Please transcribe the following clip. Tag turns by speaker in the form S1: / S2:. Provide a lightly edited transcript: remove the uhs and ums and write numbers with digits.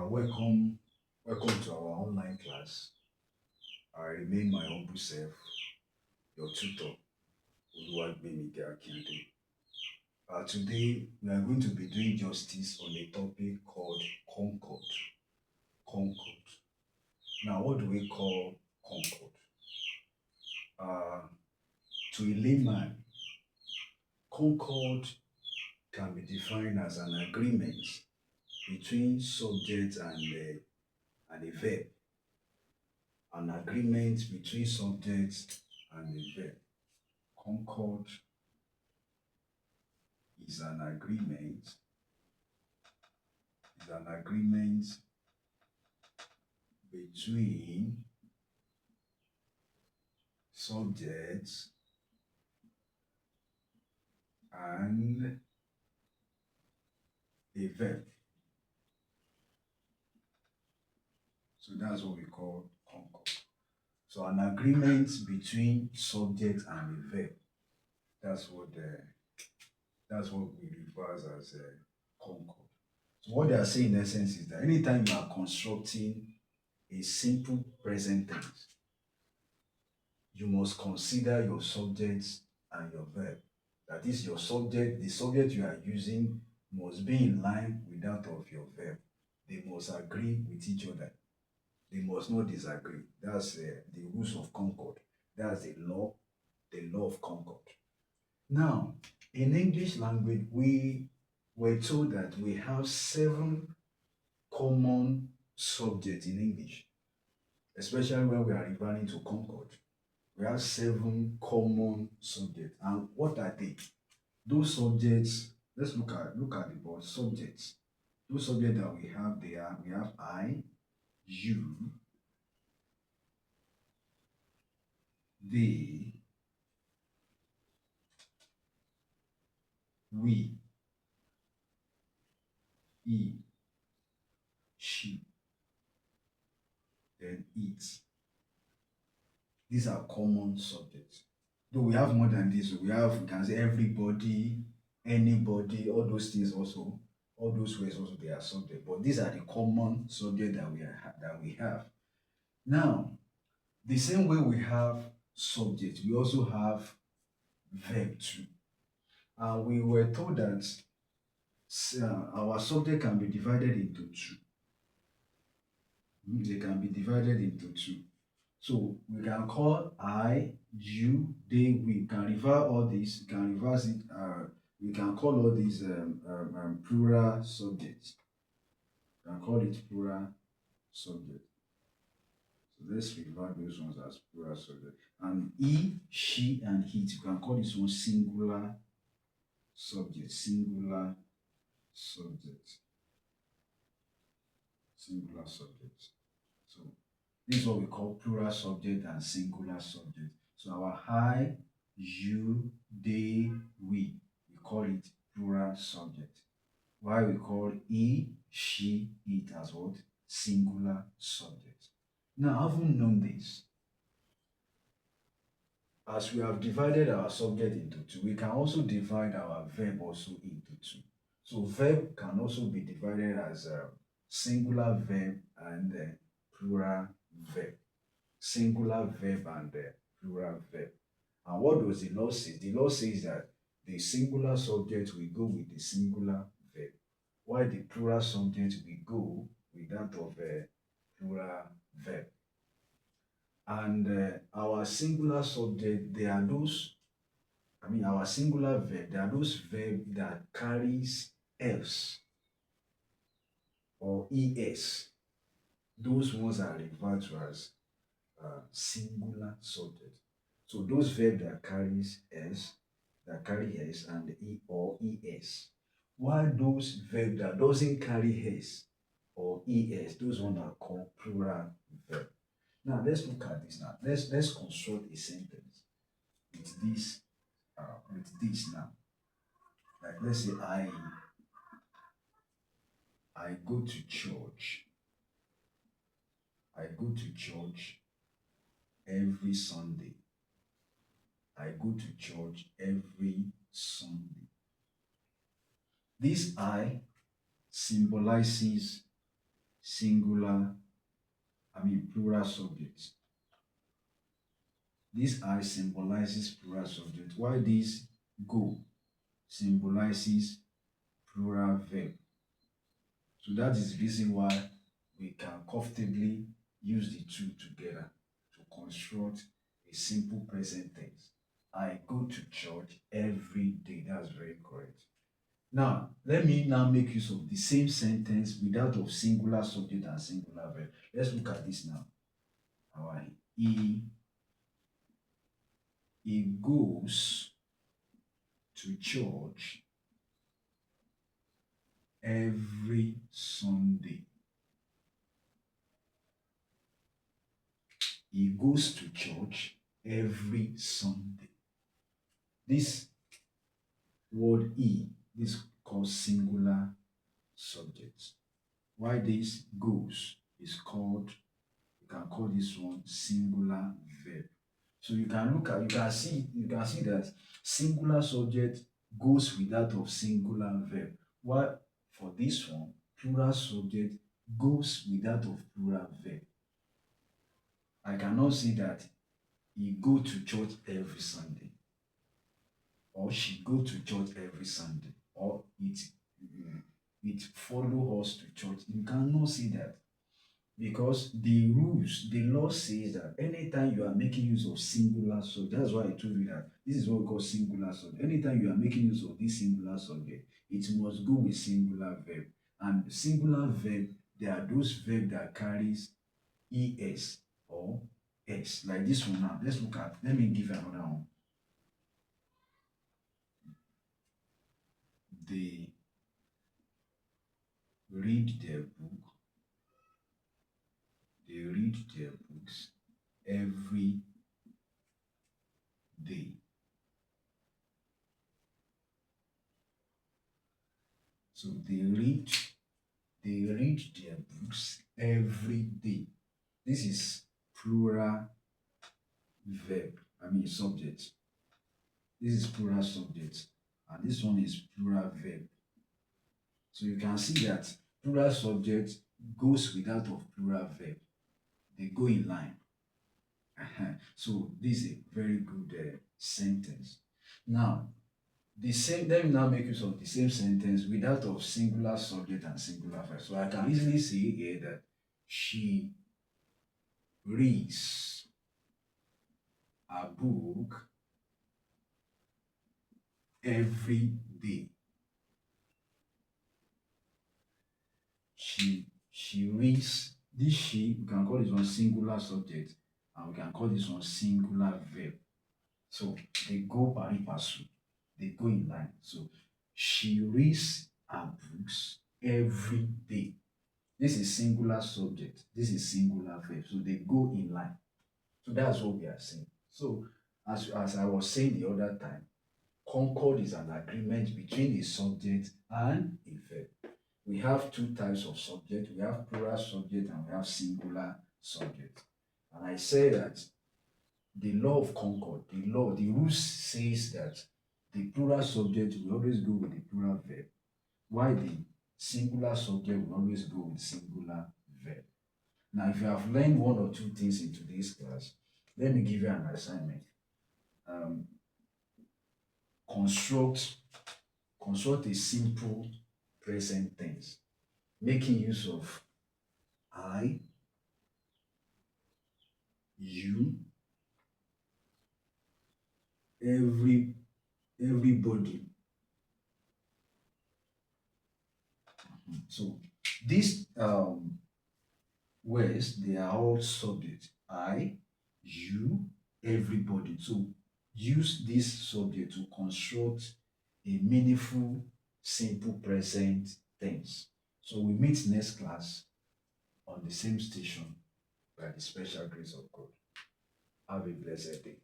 S1: Welcome to our online class. I remain my humble self, your tutor, Oluwagbemike Akinde. Today, we are going to be doing justice on a topic called Concord. Concord. Now, what do we call Concord? Uh, to a layman, Concord can be defined as an agreement between subject and a verb. An agreement between subject and a verb. Concord is an agreement between subjects and a verb. So that's what we call concord. So an agreement between subject and a verb. That's what we refer as concord. So what they are saying in essence is that anytime you are constructing a simple present tense, you must consider your subject and your verb. That is, your subject, the subject you are using must be in line with that of your verb. They must agree with each other. They must not disagree. That's the rules of concord. That's the law of concord. Now, in English language, we were told that we have 7 common subjects in English, especially when we are referring to concord. We have 7 common subjects. And what are they? Those subjects, let's look at the board. Subjects. Those subjects that we have I, you, they, we, he, she, then it. These are common subjects. Though we have more than this, we can say everybody, anybody, all those things also, all those words also they are subject. But these are the common subject that we have. Now, the same way we have subject, we also have verb too. And we were told that our subject can be divided into 2. They can be divided into 2. So we can call I, you, they, we. Can refer all this. We can reverse it. We can call all these plural subjects. We can call it plural subject. So let's refer those ones as plural subject. And he, she, and it. You can call this one singular subject. Singular subject. Singular subject. So this is what we call plural subject and singular subject. So our I, you, they, we call it plural subject. While we call he, she, it as what? Singular subject. Now, having known this, as we have divided our subject into 2, we can also divide our verb also into 2. So verb can also be divided as a singular verb and plural verb. Singular verb and plural verb. And what does the law say? The law says that the singular subject will go with the singular verb, while the plural subject will go with that of plural verb. And our singular subject, our singular verb, they are those verbs that carries else or es. Those ones are referred to as singular subject. So those verbs that carries s, that carry s and e or es. While those verbs that doesn't carry s or es, those ones are called plural verb. Now let's look at this now. Let's construct a sentence with this now. Like let's say I go to church. I go to church every Sunday. I go to church every Sunday. This I symbolizes singular, plural subject. This I symbolizes plural subject, while this go symbolizes plural verb. So that is the reason why we can comfortably use the two together to construct a simple present tense. I go to church every day. That's very correct. Now, let me now make use of the same sentence without of singular subject and singular verb. Let's look at this now. Alright. He goes to church every Sunday. He goes to church every Sunday. This word this called singular subject. Why this goes is called, you can call this one singular verb. So you can see that singular subject goes without of singular verb. While for this one, plural subject goes without of plural verb. I cannot say that he go to church every Sunday, or she go to church every Sunday, or it follow us to church. You cannot say that, because the law says that anytime you are making use of singular subject, that's why I told you that this is what we call singular subject. Anytime you are making use of this singular subject, it must go with singular verb. And singular verb, there are those verbs that carries es or s, like this one now. Let me give you another one. They read their book. They read their books every day. So they read their books every day. This is plural verb, subject. This is plural subject, and this one is plural verb. So you can see that plural subject goes without of plural verb. They go in line. So this is a very good sentence. Now, the same, let me now make use of the same sentence without of singular subject and singular verb. So I can easily say here that she reads a book every day. She reads. This she, we can call this one singular subject, and we can call this one singular verb. So they go pari passu, they go in line. So she reads her books every day. This is singular subject, this is singular verb. So they go in line. So that's what we are saying. So as I was saying the other time, concord is an agreement between a subject and a verb. We have two types of subject. We have plural subject and we have singular subject. And I say that the law of concord, the rule says that the plural subject will always go with the plural verb, while the singular subject will always go with singular verb. Now, if you have learned one or two things in today's class, let me give you an assignment. Um, construct a simple present tense, making use of I, you, everybody. So these words, they are all subject. I, you, everybody. So use this subject to construct a meaningful, simple present tense. So we meet next class on the same station by the special grace of God. Have a blessed day.